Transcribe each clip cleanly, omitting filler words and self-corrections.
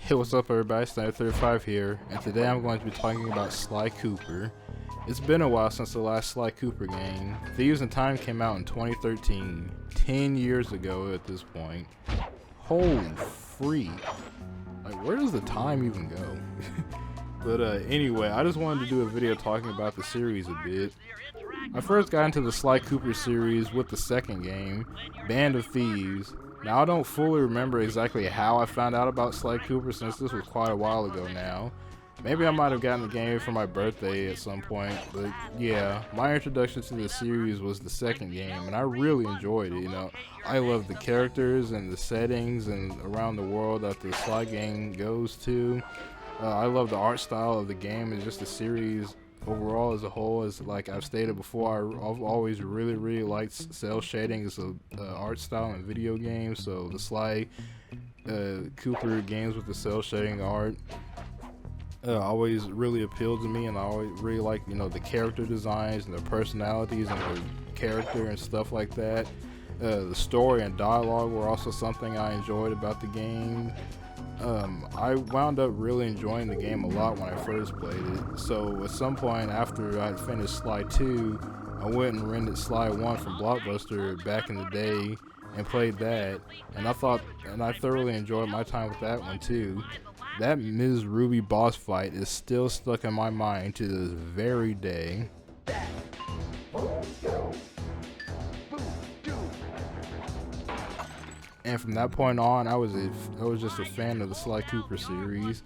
Hey, what's up everybody, Sniper35 here, and today I'm going to be talking about Sly Cooper. It's been a while since the last Sly Cooper game. Thieves in Time came out in 2013, 10 years ago at this point. Holy freak. Like, where does the time even go? But anyway, I just wanted to do a video talking about the series a bit. I first got into the Sly Cooper series with the second game, Band of Thieves. Now, I don't fully remember exactly how I found out about Sly Cooper since this was quite a while ago now. Maybe I might have gotten the game for my birthday at some point, but yeah, my introduction to the series was the second game, and I really enjoyed it. You know, I love the characters and the settings and around the world that the Sly gang goes to. I love the art style of the game and just the series overall as a whole. As like I've stated before, I've always really liked cell shading as a art style in video games. So the Sly Cooper games with the cell shading art always really appealed to me, and I always really like, you know, the character designs and the personalities and the character and stuff like that. The story and dialogue were also something I enjoyed about the game. I wound up really enjoying the game a lot when I first played it. So at some point after I'd finished Sly 2, I went and rented Sly 1 from Blockbuster back in the day and played that, and I thoroughly enjoyed my time with that one too. That Ms. Ruby boss fight is still stuck in my mind to this very day. And from that point on, I was just a fan of the Sly Cooper series,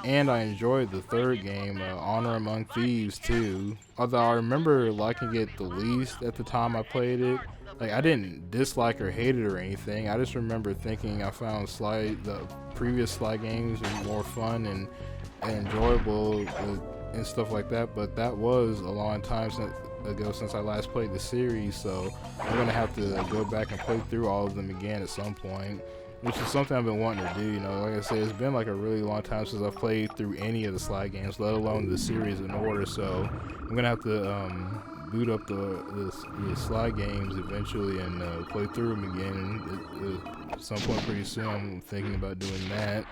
and I enjoyed the third game, Honor Among Thieves, too. Although I remember liking it the least at the time I played it. Like, I didn't dislike or hate it or anything. I just remember thinking I found the previous Sly games were more fun and enjoyable and stuff like that. But that was a long time ago since I last played the series, so I'm gonna have to go back and play through all of them again at some point, which is something I've been wanting to do. You know, like I said, it's been like a really long time since I've played through any of the Sly games, let alone the series in order. So I'm gonna have to boot up the Sly games eventually and play through them again at some point pretty soon. I'm thinking about doing that.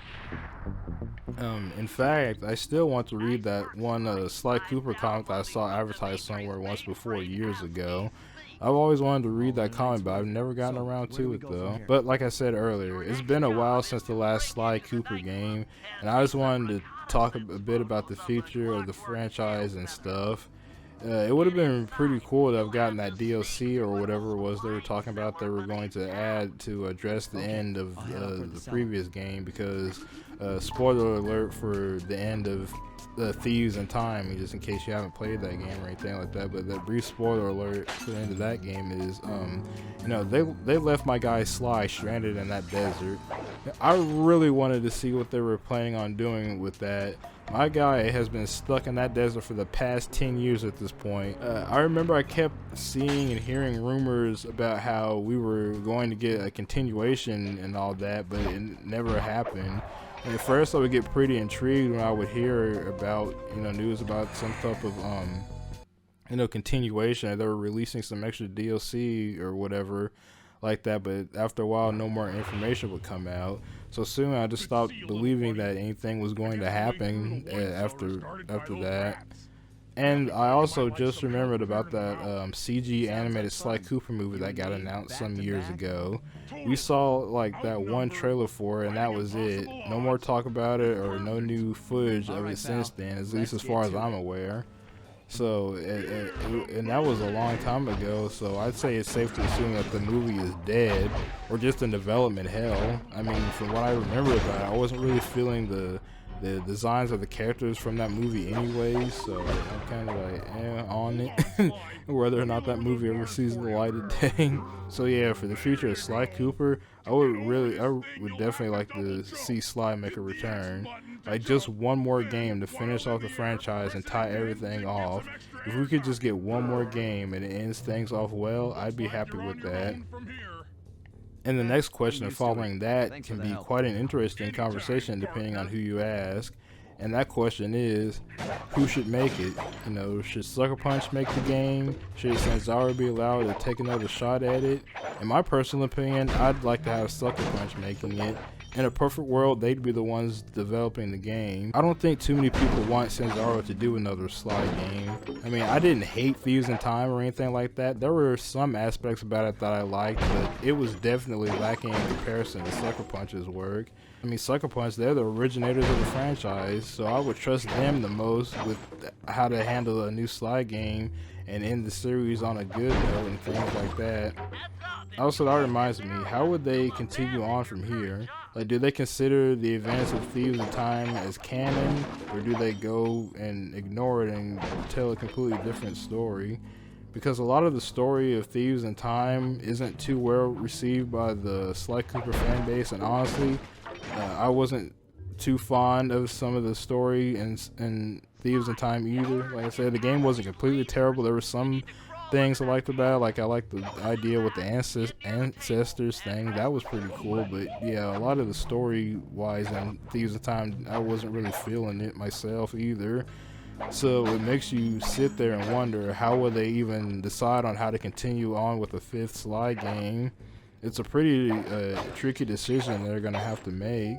In fact, I still want to read that one Sly Cooper comic that I saw advertised somewhere once before years ago. I've always wanted to read that comic, but I've never gotten around to it though. But like I said earlier, it's been a while since the last Sly Cooper game, and I just wanted to talk a bit about the future of the franchise and stuff. It would have been pretty cool to have gotten that DLC or whatever it was they were talking about they were going to add to address the end of the previous game, because spoiler alert for the end of Thieves in Time, just in case you haven't played that game or anything like that, but that brief spoiler alert for the end of that game is you know, they left my guy Sly stranded in that desert. I really wanted to see what they were planning on doing with that. My guy has been stuck in that desert for the past 10 years at this point. I remember I kept seeing and hearing rumors about how we were going to get a continuation and all that, but it never happened. And at first I would get pretty intrigued when I would hear about, you know, news about some type of you know, continuation. They were releasing some extra DLC or whatever like that, but after a while no more information would come out. So soon I just stopped believing that anything was going to happen after that. And I also just remembered about that CG animated Sly Cooper movie that got announced some years ago. We saw like that one trailer for it, and that was it. No more talk about it or no new footage of it since then, at least as far as I'm aware. So, and that was a long time ago, so I'd say it's safe to assume that the movie is dead or just in development hell. I mean, from what I remember about it, I wasn't really feeling the designs of the characters from that movie anyways, so I'm kind of like on it whether or not that movie ever sees the light of day. So yeah, for the future of Sly Cooper, I would definitely like to see Sly make a return, like just one more game to finish off the franchise and tie everything off. If we could just get one more game and it ends things off well, I'd be happy with that. And the next question following that can be quite an interesting conversation depending on who you ask. And that question is, who should make it? You know, should Sucker Punch make the game? Should Sanzara be allowed to take another shot at it? In my personal opinion, I'd like to have Sucker Punch making it. In a perfect world, they'd be the ones developing the game. I don't think too many people want Sanzaro to do another Sly game. I mean, I didn't hate Thieves in Time or anything like that. There were some aspects about it that I liked, but it was definitely lacking in comparison to Sucker Punch's work. I mean, Sucker Punch, they're the originators of the franchise, so I would trust them the most with how to handle a new Sly game and end the series on a good note and things like that. Also, that reminds me, how would they continue on from here? Like, do they consider the events of Thieves in Time as canon, or do they go and ignore it and tell a completely different story? Because a lot of the story of Thieves in Time isn't too well received by the Sly Cooper fan base, and honestly, I wasn't too fond of some of the story in Thieves in Time either. Like I said, the game wasn't completely terrible. There were some things I liked about it. Like, I liked the idea with the ancestors thing. That was pretty cool. But yeah, a lot of the story wise in Thieves in Time, I wasn't really feeling it myself either. So it makes you sit there and wonder, how will they even decide on how to continue on with the 5th Sly game? It's a pretty tricky decision they're gonna have to make.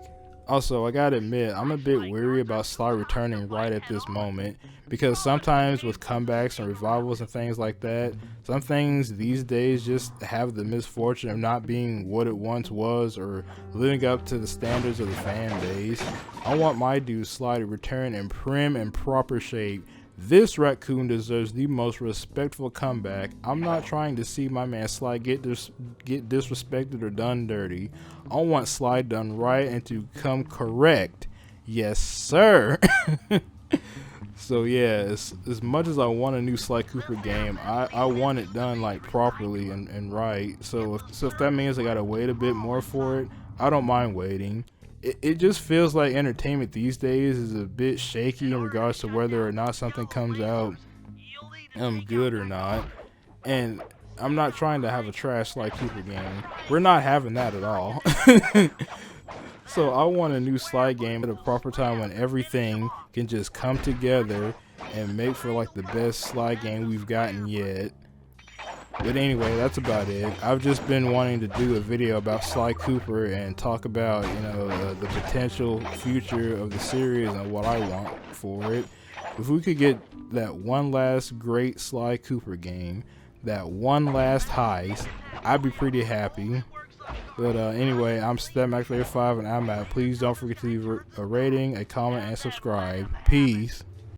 Also, I gotta admit, I'm a bit weary about Sly returning right at this moment, because sometimes with comebacks and revivals and things like that, some things these days just have the misfortune of not being what it once was or living up to the standards of the fan base. I want my dude Sly to return in prim and proper shape. This raccoon deserves the most respectful comeback. I'm not trying to see my man Sly get disrespected or done dirty. I want Sly done right and to come correct. Yes, sir. So yeah, as much as I want a new Sly Cooper game, I want it done like properly and right. So if that means I gotta wait a bit more for it, I don't mind waiting. It just feels like entertainment these days is a bit shaky in regards to whether or not something comes out good or not. And I'm not trying to have a trash Sly Cooper game. We're not having that at all. So I want a new Sly game at a proper time when everything can just come together and make for like the best Sly game we've gotten yet. But anyway, that's about it. I've just been wanting to do a video about Sly Cooper and talk about, the potential future of the series and what I want for it. If we could get that one last great Sly Cooper game, that one last heist, I'd be pretty happy. But anyway, I'm StepMac35 and I'm out. Please don't forget to leave a rating, a comment, and subscribe. Peace.